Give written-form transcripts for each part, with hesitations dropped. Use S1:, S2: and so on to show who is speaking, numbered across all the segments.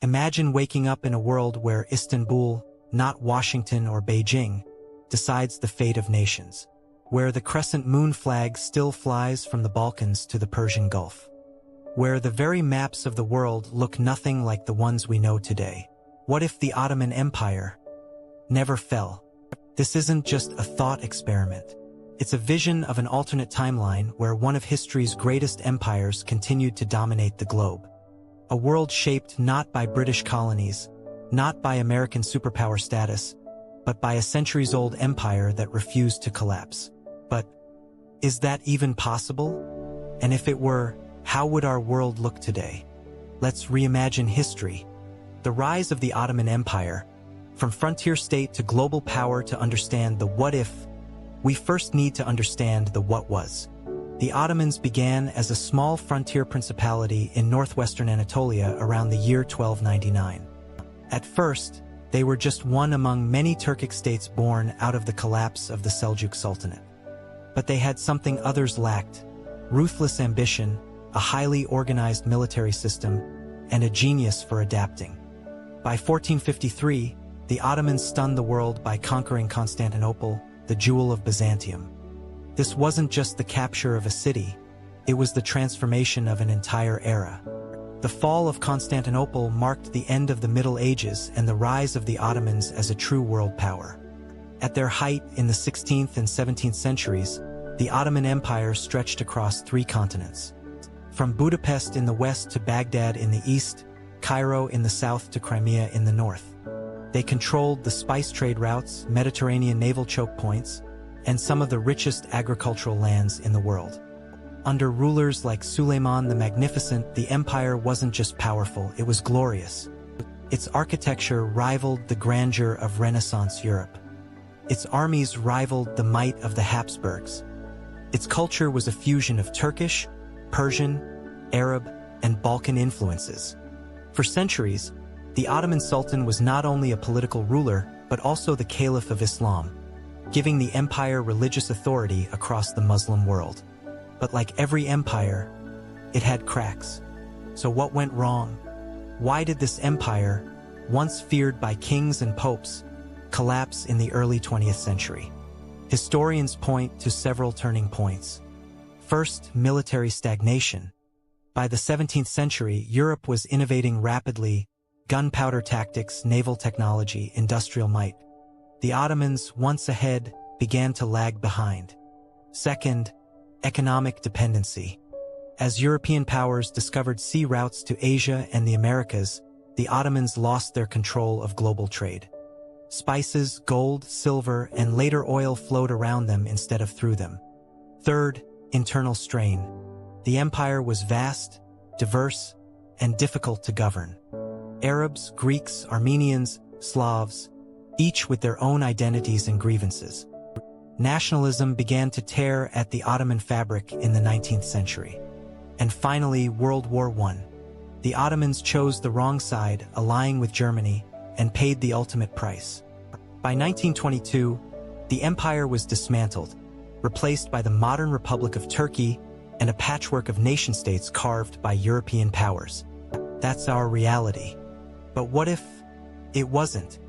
S1: Imagine waking up in a world where Istanbul, not Washington or Beijing, decides the fate of nations, where the crescent moon flag still flies from the Balkans to the Persian Gulf, where the very maps of the world look nothing like the ones we know today. What if the Ottoman Empire never fell? This isn't just a thought experiment. It's a vision of an alternate timeline where one of history's greatest empires continued to dominate the globe. A world shaped not by British colonies, not by American superpower status, but by a centuries-old empire that refused to collapse. But is that even possible? And if it were, how would our world look today? Let's reimagine history. The rise of the Ottoman Empire, from frontier state to global power. To understand the what if, we first need to understand the what was. The Ottomans began as a small frontier principality in northwestern Anatolia around the year 1299. At first, they were just one among many Turkic states born out of the collapse of the Seljuk Sultanate. But they had something others lacked: ruthless ambition, a highly organized military system, and a genius for adapting. By 1453, the Ottomans stunned the world by conquering Constantinople, the jewel of Byzantium. This wasn't just the capture of a city, it was the transformation of an entire era. The fall of Constantinople marked the end of the Middle Ages and the rise of the Ottomans as a true world power. At their height in the 16th and 17th centuries, the Ottoman Empire stretched across 3 continents. From Budapest in the west to Baghdad in the east, Cairo in the south to Crimea in the north. They controlled the spice trade routes, Mediterranean naval choke points, and some of the richest agricultural lands in the world. Under rulers like Suleiman the Magnificent, the empire wasn't just powerful, it was glorious. Its architecture rivaled the grandeur of Renaissance Europe. Its armies rivaled the might of the Habsburgs. Its culture was a fusion of Turkish, Persian, Arab, and Balkan influences. For centuries, the Ottoman Sultan was not only a political ruler, but also the Caliph of Islam, giving the empire religious authority across the Muslim world. But like every empire, it had cracks. So what went wrong? Why did this empire, once feared by kings and popes, collapse in the early 20th century? Historians point to several turning points. First, military stagnation. By the 17th century, Europe was innovating rapidly: gunpowder tactics, naval technology, industrial might. The Ottomans, once ahead, began to lag behind. Second, economic dependency. As European powers discovered sea routes to Asia and the Americas, the Ottomans lost their control of global trade. Spices, gold, silver, and later oil flowed around them instead of through them. Third, internal strain. The empire was vast, diverse, and difficult to govern. Arabs, Greeks, Armenians, Slavs, each with their own identities and grievances. Nationalism began to tear at the Ottoman fabric in the 19th century. And finally, World War I. The Ottomans chose the wrong side, allying with Germany, and paid the ultimate price. By 1922, the empire was dismantled, replaced by the modern Republic of Turkey and a patchwork of nation-states carved by European powers. That's our reality. But what if it wasn't?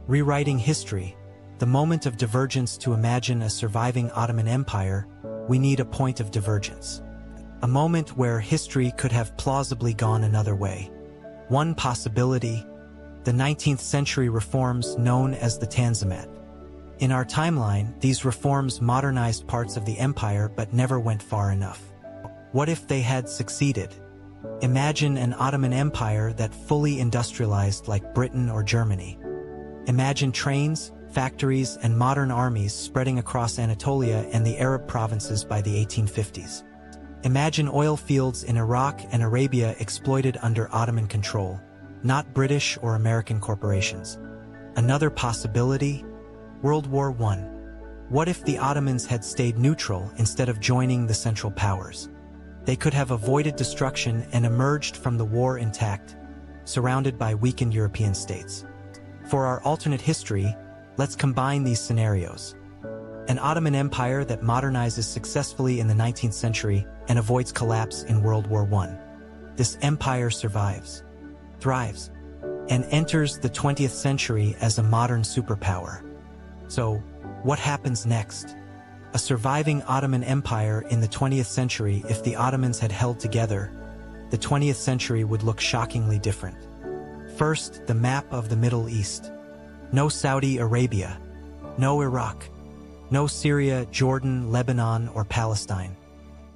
S1: Rewriting history, the moment of divergence. To imagine a surviving Ottoman Empire, we need a point of divergence. A moment where history could have plausibly gone another way. One possibility: the 19th century reforms known as the Tanzimat. In our timeline, these reforms modernized parts of the empire but never went far enough. What if they had succeeded? Imagine an Ottoman Empire that fully industrialized like Britain or Germany. Imagine trains, factories, and modern armies spreading across Anatolia and the Arab provinces by the 1850s. Imagine oil fields in Iraq and Arabia exploited under Ottoman control, not British or American corporations. Another possibility: World War I. What if the Ottomans had stayed neutral instead of joining the Central Powers? They could have avoided destruction and emerged from the war intact, surrounded by weakened European states. For our alternate history, let's combine these scenarios. An Ottoman Empire that modernizes successfully in the 19th century and avoids collapse in World War I. This empire survives, thrives, and enters the 20th century as a modern superpower. So, what happens next? A surviving Ottoman Empire in the 20th century. If the Ottomans had held together, the 20th century would look shockingly different. First, the map of the Middle East. No Saudi Arabia, no Iraq, no Syria, Jordan, Lebanon, or Palestine.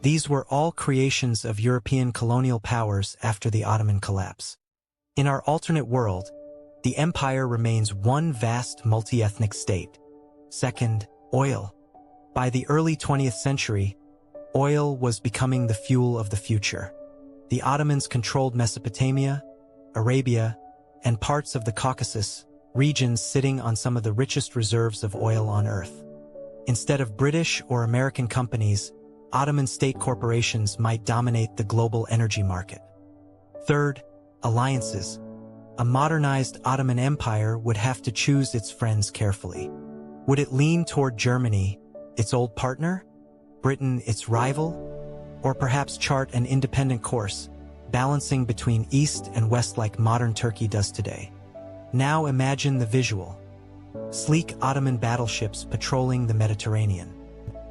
S1: These were all creations of European colonial powers after the Ottoman collapse. In our alternate world, the empire remains one vast multi-ethnic state. Second, oil. By the early 20th century, oil was becoming the fuel of the future. The Ottomans controlled Mesopotamia, Arabia, and parts of the Caucasus, regions sitting on some of the richest reserves of oil on Earth. Instead of British or American companies, Ottoman state corporations might dominate the global energy market. Third, alliances. A modernized Ottoman Empire would have to choose its friends carefully. Would it lean toward Germany, its old partner? Britain, its rival? Or perhaps chart an independent course, balancing between East and West like modern Turkey does today? Now imagine the visual. Sleek Ottoman battleships patrolling the Mediterranean.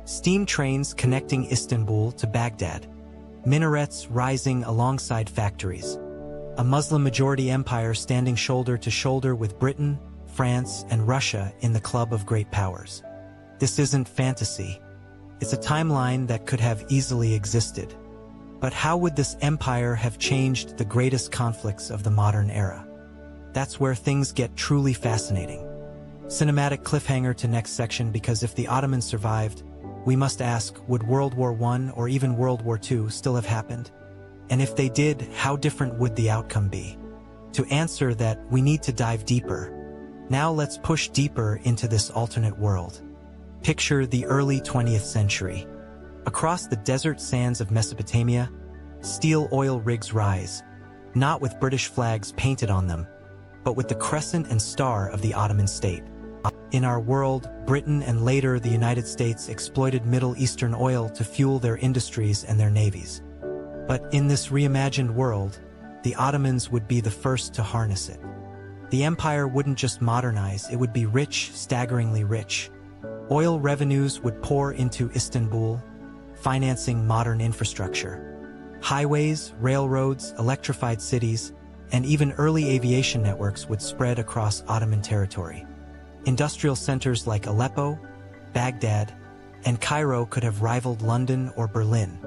S1: Steam trains connecting Istanbul to Baghdad. Minarets rising alongside factories. A Muslim-majority empire standing shoulder to shoulder with Britain, France, and Russia in the club of great powers. This isn't fantasy. It's a timeline that could have easily existed. But how would this empire have changed the greatest conflicts of the modern era? That's where things get truly fascinating. Cinematic cliffhanger to next section, because if the Ottomans survived, we must ask, would World War I or even World War II still have happened? And if they did, how different would the outcome be? To answer that, we need to dive deeper. Now let's push deeper into this alternate world. Picture the early 20th century. Across the desert sands of Mesopotamia, steel oil rigs rise, not with British flags painted on them, but with the crescent and star of the Ottoman state. In our world, Britain and later the United States exploited Middle Eastern oil to fuel their industries and their navies. But in this reimagined world, the Ottomans would be the first to harness it. The empire wouldn't just modernize, it would be rich, staggeringly rich. Oil revenues would pour into Istanbul, financing modern infrastructure. Highways, railroads, electrified cities, and even early aviation networks would spread across Ottoman territory. Industrial centers like Aleppo, Baghdad, and Cairo could have rivaled London or Berlin.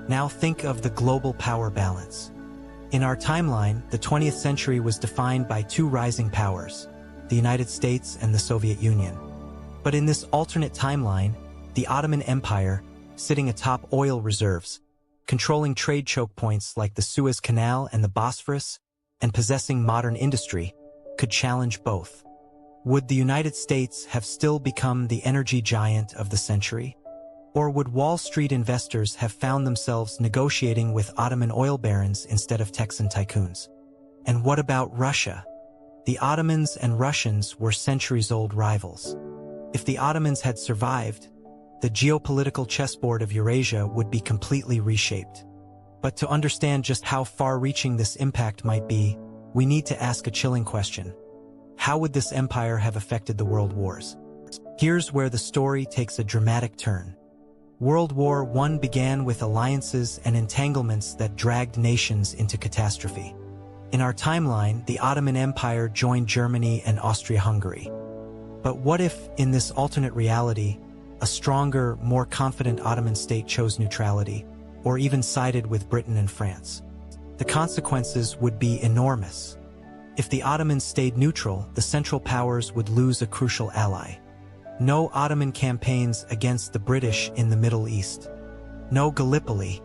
S1: Now think of the global power balance. In our timeline, the 20th century was defined by two rising powers, the United States and the Soviet Union. But in this alternate timeline, the Ottoman Empire, sitting atop oil reserves, controlling trade choke points like the Suez Canal and the Bosphorus, and possessing modern industry, could challenge both. Would the United States have still become the energy giant of the century? Or would Wall Street investors have found themselves negotiating with Ottoman oil barons instead of Texan tycoons? And what about Russia? The Ottomans and Russians were centuries-old rivals. If the Ottomans had survived, the geopolitical chessboard of Eurasia would be completely reshaped. But to understand just how far-reaching this impact might be, we need to ask a chilling question. How would this empire have affected the world wars? Here's where the story takes a dramatic turn. World War I began with alliances and entanglements that dragged nations into catastrophe. In our timeline, the Ottoman Empire joined Germany and Austria-Hungary. But what if, in this alternate reality, a stronger, more confident Ottoman state chose neutrality, or even sided with Britain and France? The consequences would be enormous. If the Ottomans stayed neutral, the Central Powers would lose a crucial ally. No Ottoman campaigns against the British in the Middle East. No Gallipoli.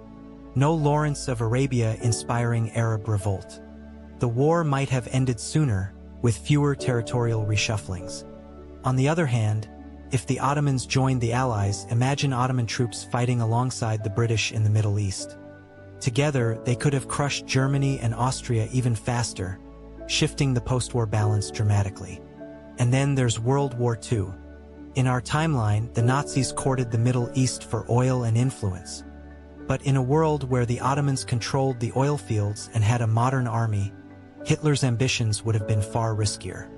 S1: No Lawrence of Arabia inspiring Arab revolt. The war might have ended sooner, with fewer territorial reshufflings. On the other hand, if the Ottomans joined the Allies, imagine Ottoman troops fighting alongside the British in the Middle East. Together, they could have crushed Germany and Austria even faster, shifting the post-war balance dramatically. And then there's World War II. In our timeline, the Nazis courted the Middle East for oil and influence. But in a world where the Ottomans controlled the oil fields and had a modern army, Hitler's ambitions would have been far riskier.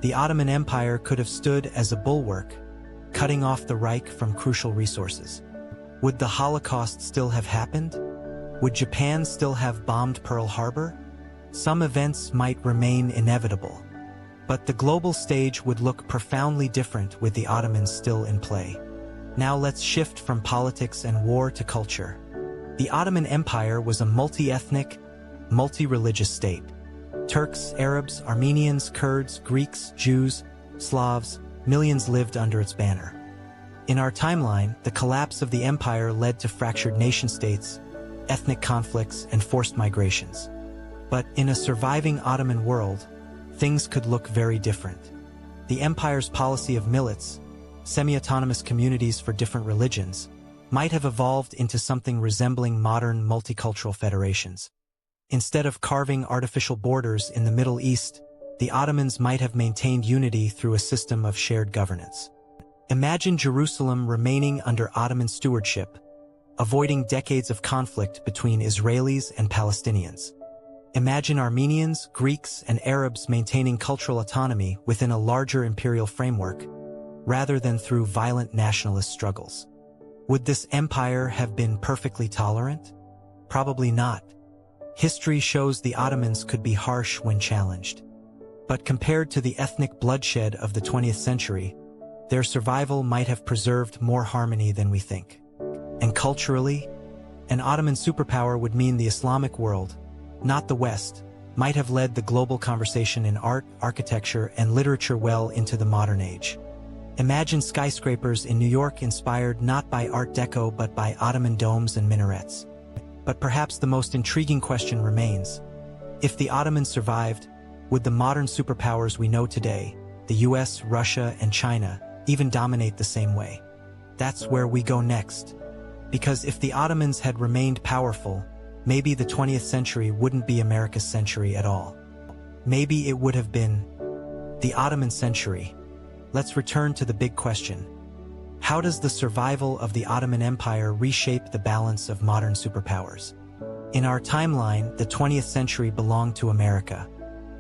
S1: The Ottoman Empire could have stood as a bulwark, cutting off the Reich from crucial resources. Would the Holocaust still have happened? Would Japan still have bombed Pearl Harbor? Some events might remain inevitable, but the global stage would look profoundly different with the Ottomans still in play. Now let's shift from politics and war to culture. The Ottoman Empire was a multi-ethnic, multi-religious state. Turks, Arabs, Armenians, Kurds, Greeks, Jews, Slavs, millions lived under its banner. In our timeline, the collapse of the empire led to fractured nation-states, ethnic conflicts, and forced migrations. But in a surviving Ottoman world, things could look very different. The empire's policy of millets, semi-autonomous communities for different religions, might have evolved into something resembling modern multicultural federations. Instead of carving artificial borders in the Middle East, the Ottomans might have maintained unity through a system of shared governance. Imagine Jerusalem remaining under Ottoman stewardship, avoiding decades of conflict between Israelis and Palestinians. Imagine Armenians, Greeks, and Arabs maintaining cultural autonomy within a larger imperial framework, rather than through violent nationalist struggles. Would this empire have been perfectly tolerant? Probably not. History shows the Ottomans could be harsh when challenged. But compared to the ethnic bloodshed of the 20th century, their survival might have preserved more harmony than we think. And culturally, an Ottoman superpower would mean the Islamic world, not the West, might have led the global conversation in art, architecture, and literature well into the modern age. Imagine skyscrapers in New York inspired not by Art Deco but by Ottoman domes and minarets. But perhaps the most intriguing question remains. If the Ottomans survived, would the modern superpowers we know today, the US, Russia, and China, even dominate the same way? That's where we go next. Because if the Ottomans had remained powerful, maybe the 20th century wouldn't be America's century at all. Maybe it would have been the Ottoman century. Let's return to the big question. How does the survival of the Ottoman Empire reshape the balance of modern superpowers? In our timeline, the 20th century belonged to America.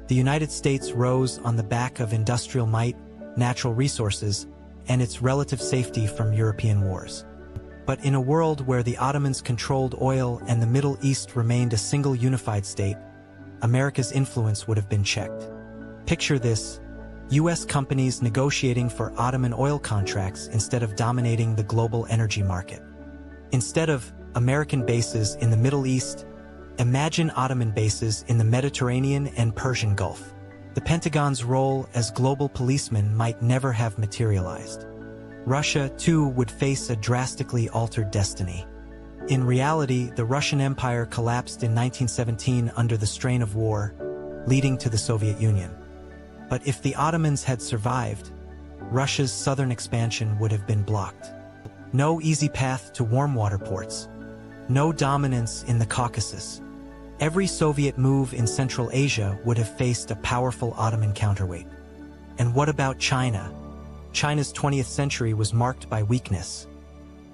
S1: The United States rose on the back of industrial might, natural resources, and its relative safety from European wars. But in a world where the Ottomans controlled oil and the Middle East remained a single unified state, America's influence would have been checked. Picture this: US companies negotiating for Ottoman oil contracts instead of dominating the global energy market. Instead of American bases in the Middle East, imagine Ottoman bases in the Mediterranean and Persian Gulf. The Pentagon's role as global policeman might never have materialized. Russia, too, would face a drastically altered destiny. In reality, the Russian Empire collapsed in 1917 under the strain of war, leading to the Soviet Union. But if the Ottomans had survived, Russia's southern expansion would have been blocked. No easy path to warm water ports. No dominance in the Caucasus. Every Soviet move in Central Asia would have faced a powerful Ottoman counterweight. And what about China? China's 20th century was marked by weakness.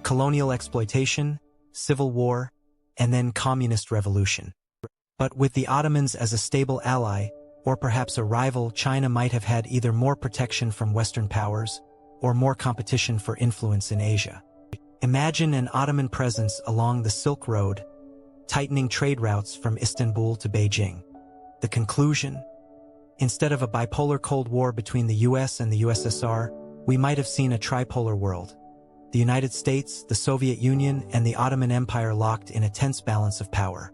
S1: Colonial exploitation, civil war, and then communist revolution. But with the Ottomans as a stable ally, or perhaps a rival, China might have had either more protection from Western powers or more competition for influence in Asia. Imagine an Ottoman presence along the Silk Road, tightening trade routes from Istanbul to Beijing. The conclusion? Instead of a bipolar Cold War between the US and the USSR, we might have seen a tripolar world. The United States, the Soviet Union, and the Ottoman Empire locked in a tense balance of power.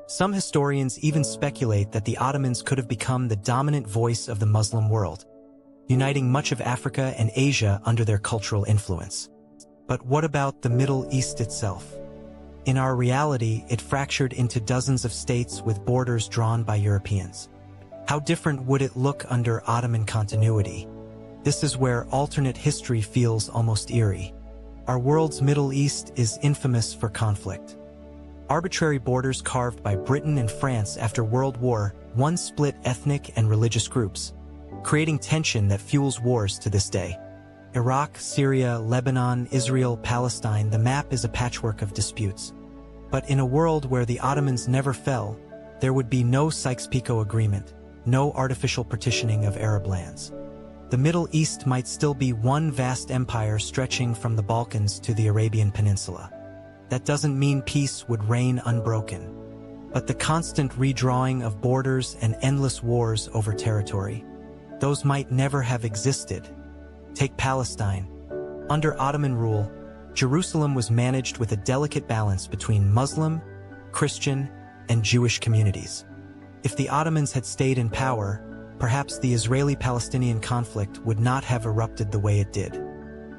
S1: Some historians even speculate that the Ottomans could have become the dominant voice of the Muslim world, uniting much of Africa and Asia under their cultural influence. But what about the Middle East itself? In our reality, it fractured into dozens of states with borders drawn by Europeans. How different would it look under Ottoman continuity? This is where alternate history feels almost eerie. Our world's Middle East is infamous for conflict. Arbitrary borders carved by Britain and France after World War I split ethnic and religious groups, creating tension that fuels wars to this day. Iraq, Syria, Lebanon, Israel, Palestine, the map is a patchwork of disputes. But in a world where the Ottomans never fell, There would be no Sykes-Picot Agreement, no artificial partitioning of Arab lands. The Middle East might still be one vast empire stretching from the Balkans to the Arabian Peninsula. That doesn't mean peace would reign unbroken, but the constant redrawing of borders and endless wars over territory, those might never have existed. Take Palestine. Under Ottoman rule, Jerusalem was managed with a delicate balance between Muslim, Christian, and Jewish communities. If the Ottomans had stayed in power, perhaps the Israeli-Palestinian conflict would not have erupted the way it did.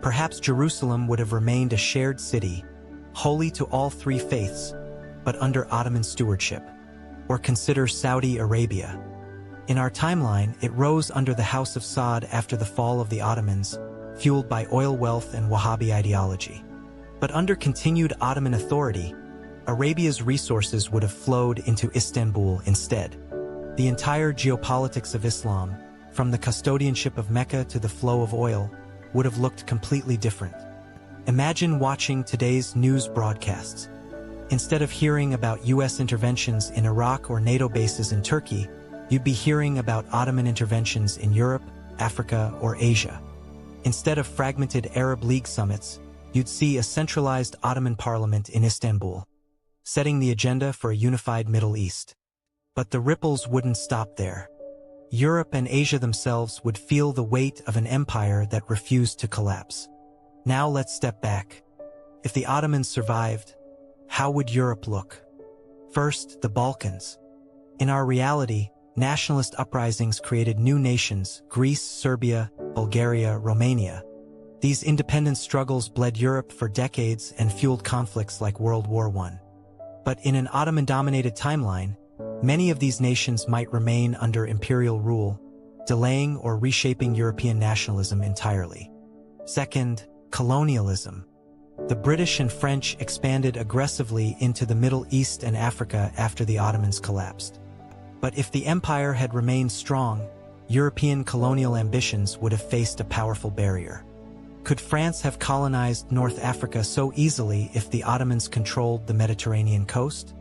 S1: Perhaps Jerusalem would have remained a shared city, holy to all three faiths, but under Ottoman stewardship. Or consider Saudi Arabia. In our timeline, it rose under the House of Saud after the fall of the Ottomans, fueled by oil wealth and Wahhabi ideology. But under continued Ottoman authority, Arabia's resources would have flowed into Istanbul instead. The entire geopolitics of Islam, from the custodianship of Mecca to the flow of oil, would have looked completely different. Imagine watching today's news broadcasts. Instead of hearing about U.S. interventions in Iraq or NATO bases in Turkey, you'd be hearing about Ottoman interventions in Europe, Africa, or Asia. Instead of fragmented Arab League summits, you'd see a centralized Ottoman parliament in Istanbul, setting the agenda for a unified Middle East. But the ripples wouldn't stop there. Europe and Asia themselves would feel the weight of an empire that refused to collapse. Now let's step back. If the Ottomans survived, how would Europe look? First, the Balkans. In our reality, nationalist uprisings created new nations: Greece, Serbia, Bulgaria, Romania. These independence struggles bled Europe for decades and fueled conflicts like World War I. But in an Ottoman-dominated timeline, many of these nations might remain under imperial rule, delaying or reshaping European nationalism entirely. Second, colonialism. The British and French expanded aggressively into the Middle East and Africa after the Ottomans collapsed. But if the empire had remained strong, European colonial ambitions would have faced a powerful barrier. Could France have colonized North Africa so easily if the Ottomans controlled the Mediterranean coast?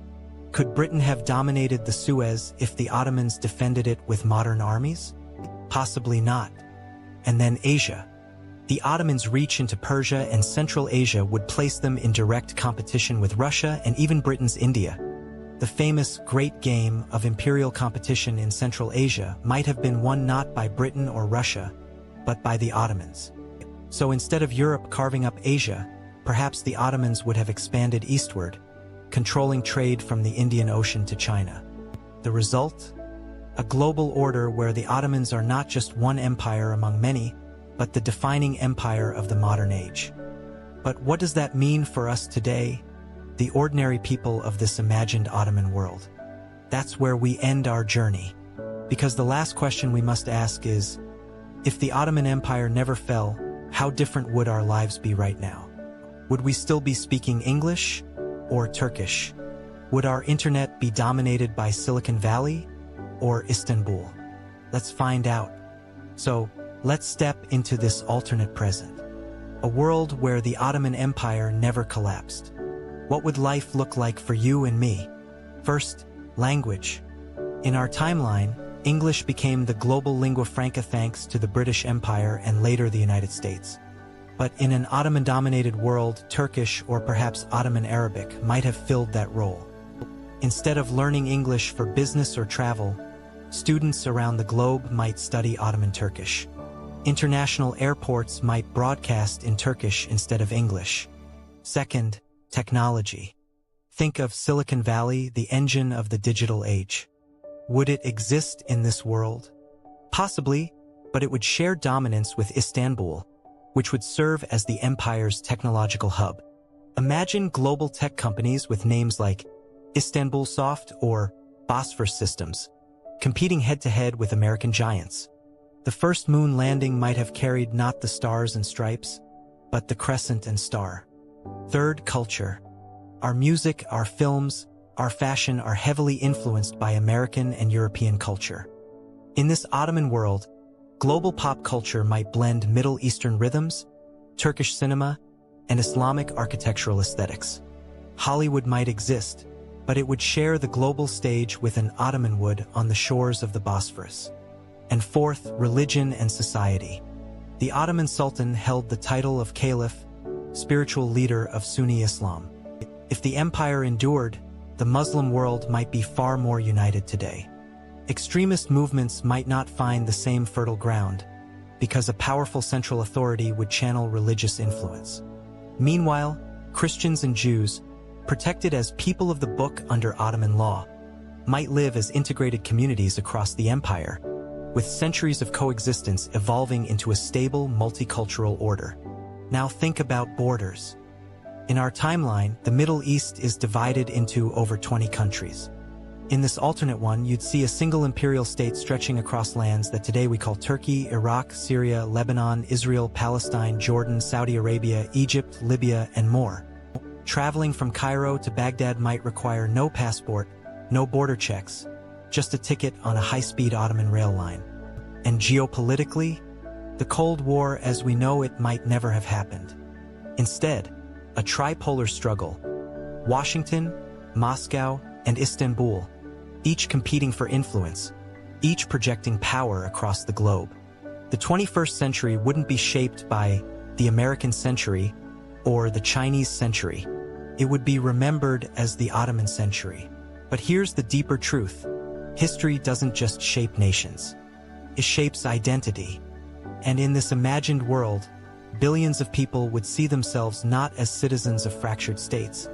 S1: Could Britain have dominated the Suez if the Ottomans defended it with modern armies? Possibly not. And then Asia. The Ottomans' reach into Persia and Central Asia would place them in direct competition with Russia and even Britain's India. The famous Great Game of imperial competition in Central Asia might have been won not by Britain or Russia, but by the Ottomans. So instead of Europe carving up Asia, perhaps the Ottomans would have expanded eastward, controlling trade from the Indian Ocean to China. The result? A global order where the Ottomans are not just one empire among many, but the defining empire of the modern age. But what does that mean for us today, the ordinary people of this imagined Ottoman world? That's where we end our journey. Because the last question we must ask is, if the Ottoman Empire never fell, how different would our lives be right now? Would we still be speaking English or Turkish? Would our internet be dominated by Silicon Valley or Istanbul? Let's find out. So, let's step into this alternate present. A world where the Ottoman Empire never collapsed. What would life look like for you and me? First, language. In our timeline, English became the global lingua franca thanks to the British Empire and later the United States. But in an Ottoman-dominated world, Turkish or perhaps Ottoman Arabic might have filled that role. Instead of learning English for business or travel, students around the globe might study Ottoman Turkish. International airports might broadcast in Turkish instead of English. Second, technology. Think of Silicon Valley, the engine of the digital age. Would it exist in this world? Possibly, but it would share dominance with Istanbul, which would serve as the empire's technological hub. Imagine global tech companies with names like Istanbulsoft or Bosphorus Systems, competing head-to-head with American giants. The first moon landing might have carried not the stars and stripes, but the crescent and star. Third, culture. Our music, our films, our fashion are heavily influenced by American and European culture. In this Ottoman world, global pop culture might blend Middle Eastern rhythms, Turkish cinema, and Islamic architectural aesthetics. Hollywood might exist, but it would share the global stage with an Ottoman would on the shores of the Bosphorus. And fourth, religion and society. The Ottoman Sultan held the title of Caliph, spiritual leader of Sunni Islam. If the empire endured, the Muslim world might be far more united today. Extremist movements might not find the same fertile ground, because a powerful central authority would channel religious influence. Meanwhile, Christians and Jews, protected as people of the book under Ottoman law, might live as integrated communities across the empire, with centuries of coexistence evolving into a stable multicultural order. Now think about borders. In our timeline, the Middle East is divided into over 20 countries. In this alternate one, you'd see a single imperial state stretching across lands that today we call Turkey, Iraq, Syria, Lebanon, Israel, Palestine, Jordan, Saudi Arabia, Egypt, Libya, and more. Traveling from Cairo to Baghdad might require no passport, no border checks, just a ticket on a high-speed Ottoman rail line. And geopolitically, the Cold War as we know it might never have happened. Instead, a tripolar struggle, Washington, Moscow, and Istanbul, each competing for influence, each projecting power across the globe. The 21st century wouldn't be shaped by the American century or the Chinese century. It would be remembered as the Ottoman century. But here's the deeper truth. History doesn't just shape nations. It shapes identity. And in this imagined world, billions of people would see themselves not as citizens of fractured states,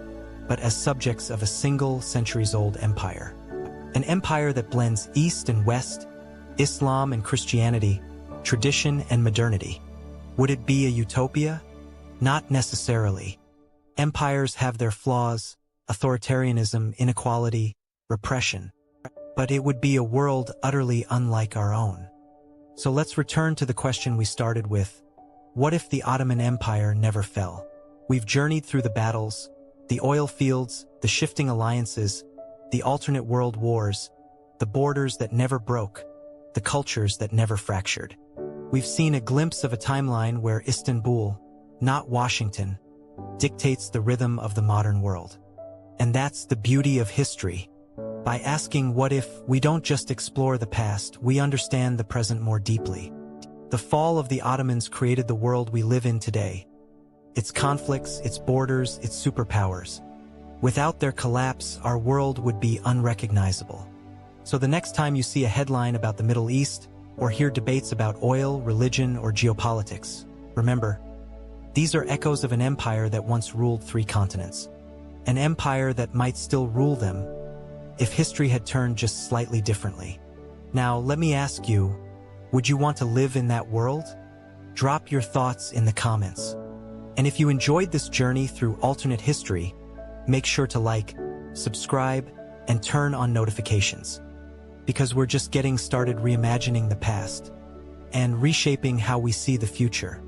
S1: but as subjects of a single centuries-old empire. An empire that blends East and West, Islam and Christianity, tradition and modernity. Would it be a utopia? Not necessarily. Empires have their flaws, authoritarianism, inequality, repression. But it would be a world utterly unlike our own. So let's return to the question we started with. What if the Ottoman Empire never fell? We've journeyed through the battles, the oil fields, the shifting alliances, the alternate world wars, the borders that never broke, the cultures that never fractured. We've seen a glimpse of a timeline where Istanbul, not Washington, dictates the rhythm of the modern world. And that's the beauty of history. By asking what if, we don't just explore the past, we understand the present more deeply. The fall of the Ottomans created the world we live in today. Its conflicts, its borders, its superpowers. Without their collapse, our world would be unrecognizable. So the next time you see a headline about the Middle East, or hear debates about oil, religion, or geopolitics, remember, these are echoes of an empire that once ruled 3 continents. An empire that might still rule them, if history had turned just slightly differently. Now, let me ask you, would you want to live in that world? Drop your thoughts in the comments. And if you enjoyed this journey through alternate history, make sure to like, subscribe, and turn on notifications. Because we're just getting started reimagining the past and reshaping how we see the future.